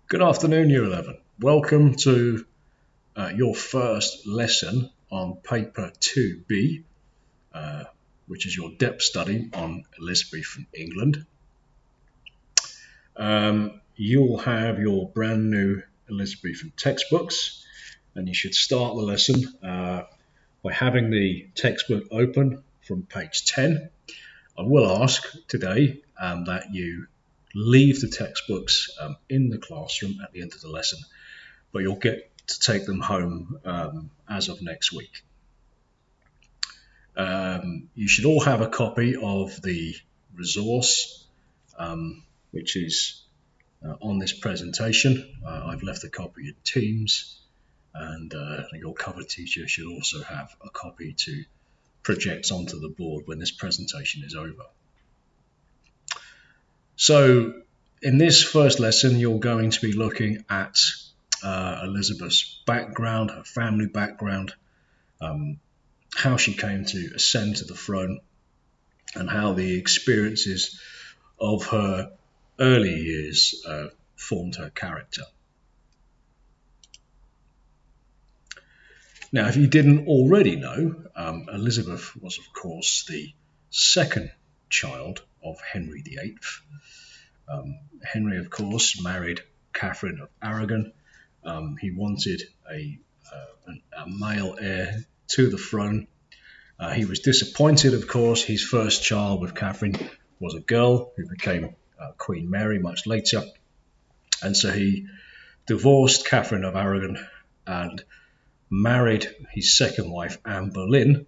Good afternoon, Year 11. Welcome to your first lesson on paper 2B, which is your depth study on Elizabethan England. You'll have your brand new Elizabethan textbooks, and you should start the lesson by having the textbook open from page 10. I will ask today that you leave the textbooks in the classroom at the end of the lesson, but you'll get to take them home as of next week. You should all have a copy of the resource which is on this presentation. I've left a copy in Teams, and your cover teacher should also have a copy to project onto the board when this presentation is over. So in this first lesson, you're going to be looking at Elizabeth's background, her family background, how she came to ascend to the throne, and how the experiences of her early years formed her character. Now, if you didn't already know, Elizabeth was, of course, the second child of Henry VIII. Henry, of course, married Catherine of Aragon. He wanted a male heir to the throne. He was disappointed, of course. His first child with Catherine was a girl who became Queen Mary much later. And so he divorced Catherine of Aragon and married his second wife, Anne Boleyn.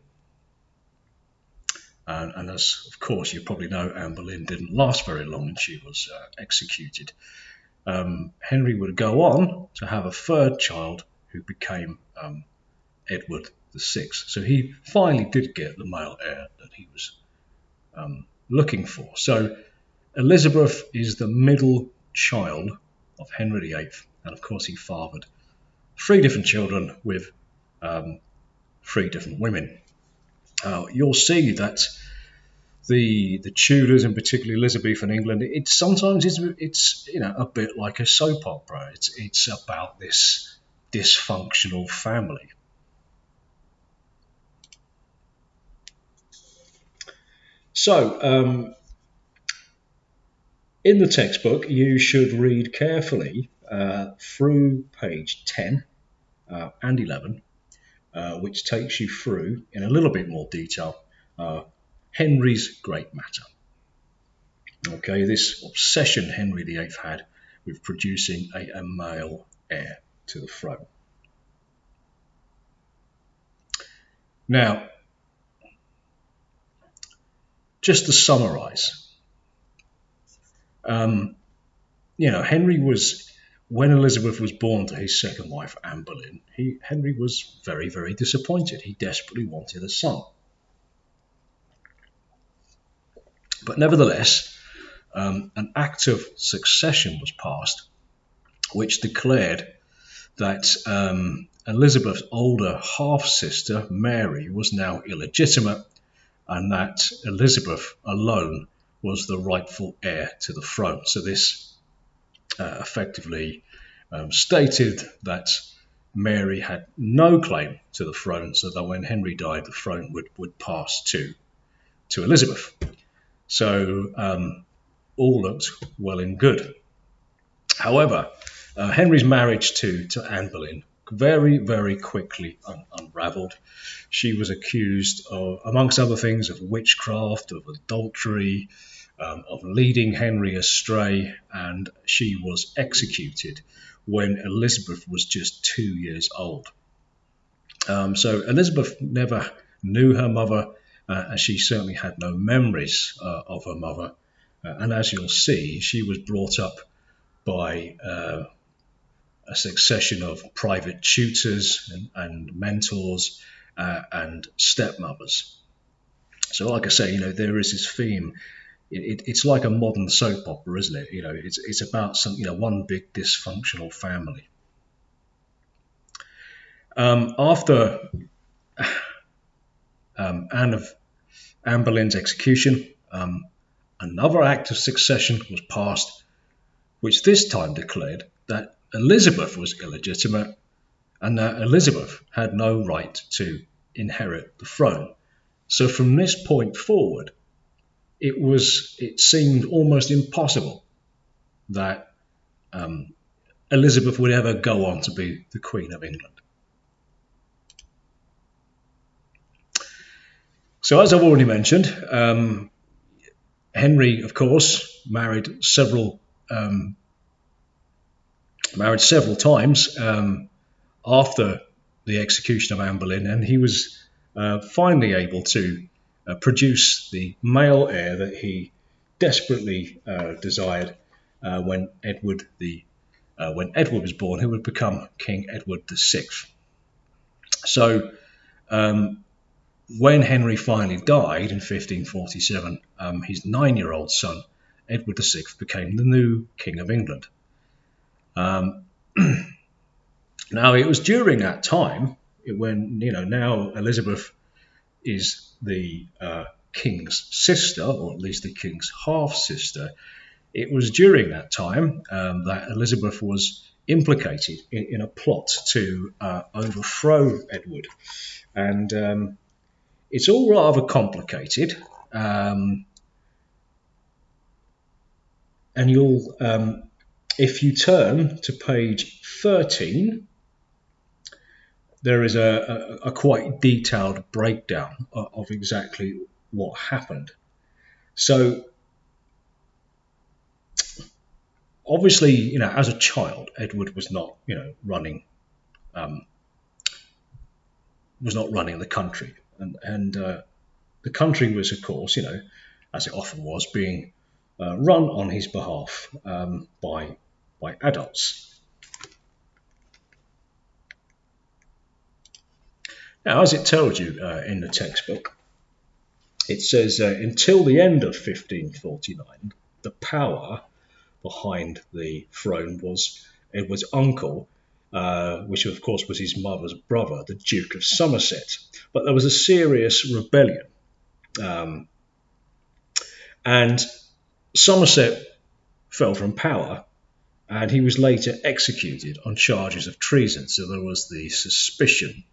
And as, of course, you probably know, Anne Boleyn didn't last very long and she was executed. Henry would go on to have a third child who became Edward VI. So he finally did get the male heir that he was looking for. So Elizabeth is the middle child of Henry VIII, and of course he fathered 3 different children with 3 different women. You'll see that the Tudors, and particularly Elizabethan England, it's a bit like a soap opera. It's about this dysfunctional family. So in the textbook, you should read carefully through page 10 and 11, which takes you through, in a little bit more detail, Henry's great matter. Okay, this obsession Henry VIII had with producing a male heir to the throne. Now, just to summarize, Henry was, when Elizabeth was born to his second wife, Anne Boleyn, Henry was very, very disappointed. He desperately wanted a son. But nevertheless, an Act of Succession was passed, which declared that Elizabeth's older half-sister, Mary, was now illegitimate, and that Elizabeth alone was the rightful heir to the throne. So this effectively stated that Mary had no claim to the throne, so that when Henry died, the throne would pass to Elizabeth. So all looked well and good. However, Henry's marriage to Anne Boleyn very, very quickly unraveled. She was accused of, amongst other things, of witchcraft, of adultery, of leading Henry astray, and she was executed when Elizabeth was just 2 years old. So Elizabeth never knew her mother, and she certainly had no memories of her mother. And as you'll see, she was brought up by a succession of private tutors and mentors and stepmothers. So like I say, there is this theme. It's like a modern soap opera, isn't it? It's about one big dysfunctional family. After Anne Boleyn's execution, another Act of Succession was passed, which this time declared that Elizabeth was illegitimate and that Elizabeth had no right to inherit the throne. So from this point forward, it seemed almost impossible that Elizabeth would ever go on to be the Queen of England. So as I've already mentioned, Henry, of course, married several times after the execution of Anne Boleyn, and he was finally able to produce the male heir that he desperately desired when Edward was born, who would become King Edward VI. So when Henry finally died in 1547, his 9-year-old son, Edward VI, became the new King of England. Now, it was during that time when, now Elizabeth is the king's sister, or at least the king's half-sister. It was during that time that Elizabeth was implicated in a plot to overthrow Edward. And it's all rather complicated. And you'll, if you turn to page 13, there is a quite detailed breakdown of exactly what happened. So, obviously, as a child, Edward was not, running the country, and the country was, of course, as it often was, being run on his behalf by adults. Now, as it tells you in the textbook, it says until the end of 1549, the power behind the throne was Edward's uncle, which of course was his mother's brother, the Duke of Somerset. But there was a serious rebellion, and Somerset fell from power, and he was later executed on charges of treason. So there was the suspicion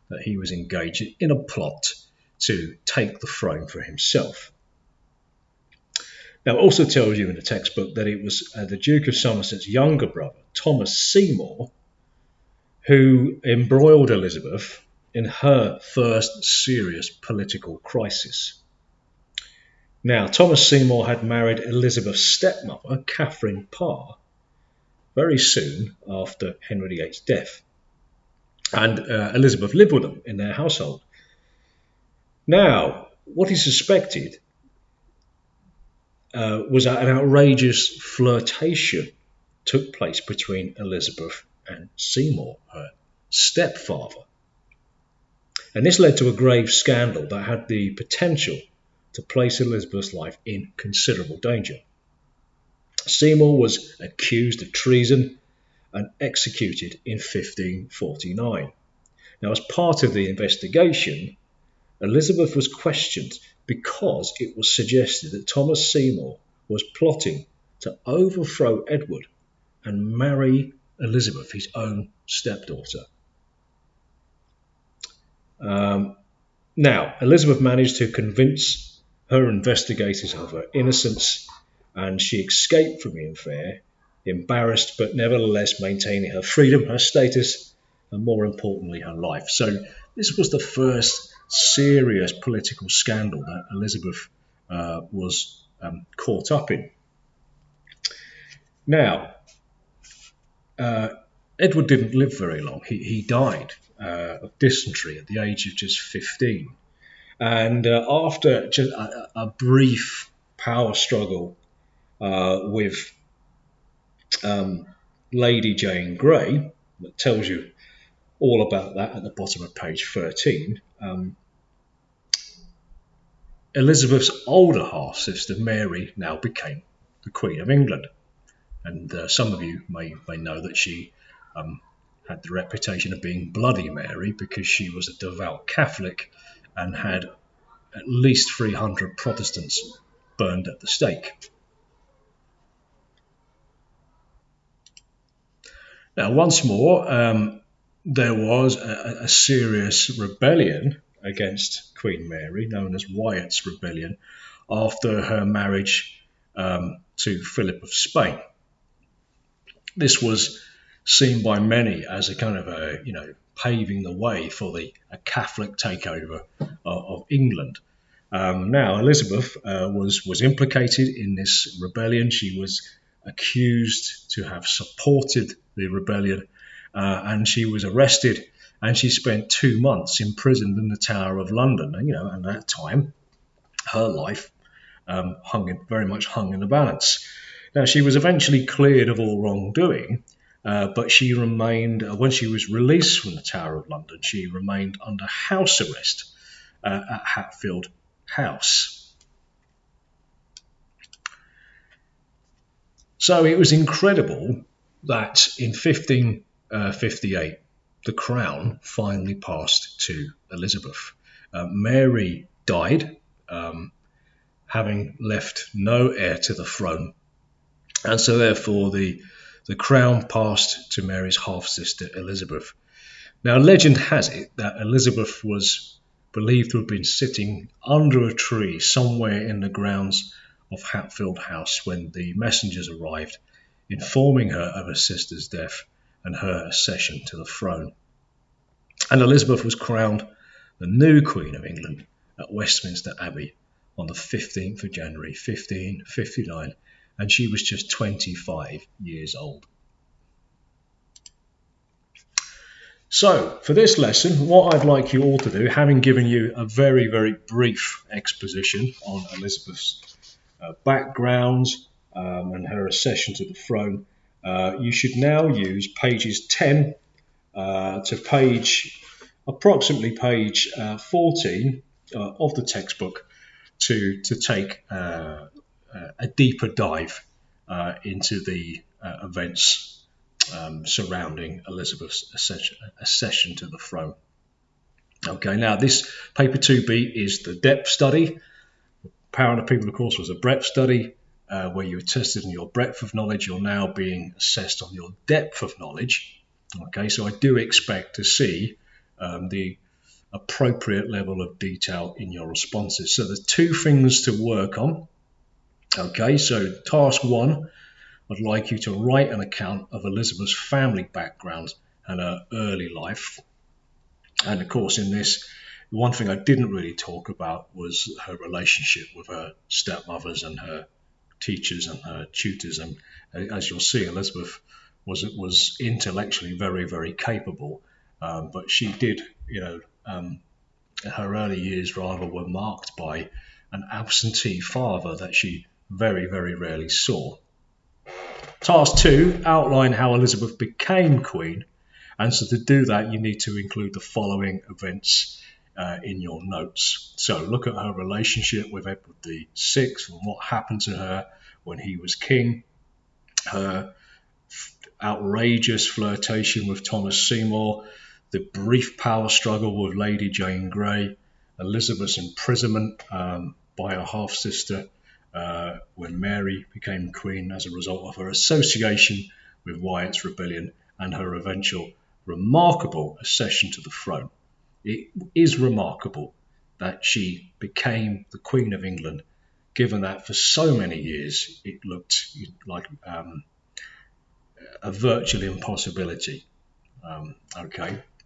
that he was engaged in a plot to take the throne for himself. Now, it also tells you in the textbook that it was the Duke of Somerset's younger brother, Thomas Seymour, who embroiled Elizabeth in her first serious political crisis. Now, Thomas Seymour had married Elizabeth's stepmother, Catherine Parr, very soon after Henry VIII's death. And Elizabeth lived with them in their household. Now, what he suspected was that an outrageous flirtation took place between Elizabeth and Seymour, her stepfather. And this led to a grave scandal that had the potential to place Elizabeth's life in considerable danger. Seymour was accused of treason and executed in 1549. Now, as part of the investigation, Elizabeth was questioned because it was suggested that Thomas Seymour was plotting to overthrow Edward and marry Elizabeth, his own stepdaughter. Now, Elizabeth managed to convince her investigators of her innocence, and she escaped from the affair, embarrassed but nevertheless maintaining her freedom, her status, and more importantly, her life. So this was the first serious political scandal that Elizabeth was caught up in. Now, Edward didn't live very long. He died of dysentery at the age of just 15. And after just a brief power struggle with Lady Jane Grey, that tells you all about that at the bottom of page 13, Elizabeth's older half-sister, Mary, now became the Queen of England. And some of you may know that she had the reputation of being Bloody Mary because she was a devout Catholic and had at least 300 Protestants burned at the stake. Now, once more, there was a serious rebellion against Queen Mary, known as Wyatt's Rebellion, after her marriage to Philip of Spain. This was seen by many as a kind of paving the way for a Catholic takeover of England. Now, Elizabeth was implicated in this rebellion. She was accused to have supported the rebellion, and she was arrested, and she spent 2 months imprisoned in the Tower of London. And at that time, her life very much hung in the balance. Now, she was eventually cleared of all wrongdoing, but she remained, when she was released from the Tower of London, she remained under house arrest at Hatfield House. So it was incredible that in 1558, the crown finally passed to Elizabeth. Mary died, having left no heir to the throne, and so therefore the crown passed to Mary's half-sister Elizabeth. Now, legend has it that Elizabeth was believed to have been sitting under a tree somewhere in the grounds of Hatfield House when the messengers arrived, informing her of her sister's death and her accession to the throne. And Elizabeth was crowned the new Queen of England at Westminster Abbey on the 15th of January 1559, and she was just 25 years old. So, for this lesson, what I'd like you all to do, having given you a very, very brief exposition on Elizabeth's background and her accession to the throne, you should now use pages 10 to approximately page 14 of the textbook to take a deeper dive into the events surrounding Elizabeth's accession to the throne. Okay, now this paper 2B is the depth study. Power of the People, of course, was a breadth study where you were tested in your breadth of knowledge. You're now being assessed on your depth of knowledge. Okay, so I do expect to see the appropriate level of detail in your responses. So there's 2 things to work on. Okay, so task 1, I'd like you to write an account of Elizabeth's family background and her early life. And of course, in this, one thing I didn't really talk about was her relationship with her stepmothers and her teachers and her tutors. And as you'll see, Elizabeth was intellectually very, very capable, but she did, her early years rather were marked by an absentee father that she very, very rarely saw. Task 2, outline how Elizabeth became queen, and so to do that you need to include the following events in your notes. So look at her relationship with Edward VI and what happened to her when he was king, her outrageous flirtation with Thomas Seymour, the brief power struggle with Lady Jane Grey, Elizabeth's imprisonment by her half-sister when Mary became queen as a result of her association with Wyatt's rebellion, and her eventual remarkable accession to the throne. It is remarkable that she became the Queen of England, given that for so many years it looked like a virtual impossibility,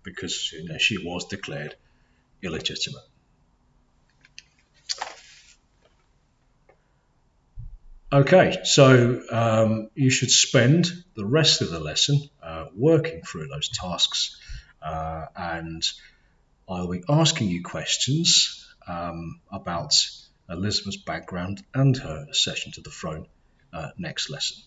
because she was declared illegitimate. Okay, so you should spend the rest of the lesson working through those tasks, and I'll be asking you questions about Elizabeth's background and her accession to the throne next lesson.